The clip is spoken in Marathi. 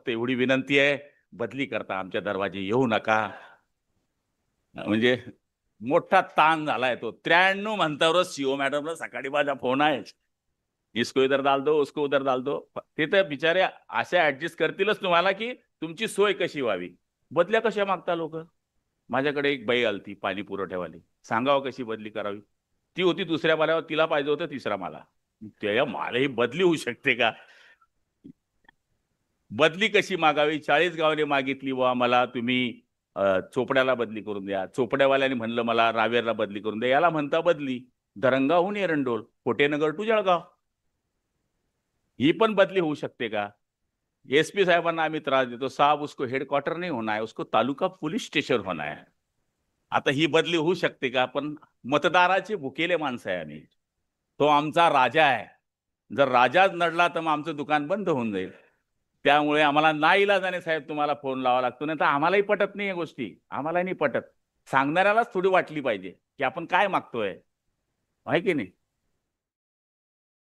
फक्त एवढी विनंती आहे, बदली करता आमच्या दरवाजे येऊ नका. म्हणजे मोठा ताण झालाय तो. 93 म्हणतावरच सीओ मॅडमला सकाळी माझा फोन आहे, इसको इधर डाल दो, उसको उधर डाल दो. ते तर बिचारे असे ऍडजस्ट करतीलच तुम्हाला की तुमची सोय कशी व्हावी. बदल्या कशा मागता लोक. माझ्याकडे एक बाई आलती पाणी पुरवठ्यावाली, सांगावं कशी बदली करावी. ती होती दुसऱ्या माल्यावर, तिला पाहिजे होतं तिसरा माला. त्या मला ही बदली होऊ शकते का. बदली कशी मागावी. 40 गावाने मागितली, वा मला तुम्ही चोपड्याला बदली करून द्या. चोपड्यावाल्याने म्हणलं मला रावेरला बदली करून द्या. याला म्हणता बदली. धरणगावहून एरंडोल, कोटेनगर टू जळगाव. ही पण बदली होऊ शकते का. एसपी साहेबांना आम्ही त्रास देतो, साहब उसको हेडक्वार्टर नहीं होना है, उसको तालुका पोलीस स्टेशन होना है. आता ही बदली होऊ शकते का. पण मतदाराचे भुकेले माणसं आहे आम्ही. तो आमचा राजा आहे. जर राजाच नडला तर मग आमचं दुकान बंद होऊन जाईल. त्यामुळे आम्हाला नाईलाजाने साहेब तुम्हाला फोन लावा लागतो. नाही तर आम्हालाही पटत नाही या गोष्टी. आम्हालाही नाही पटत. सांगणाऱ्यालाच थोडी वाटली पाहिजे की आपण काय मागतोय, आहे की नाही.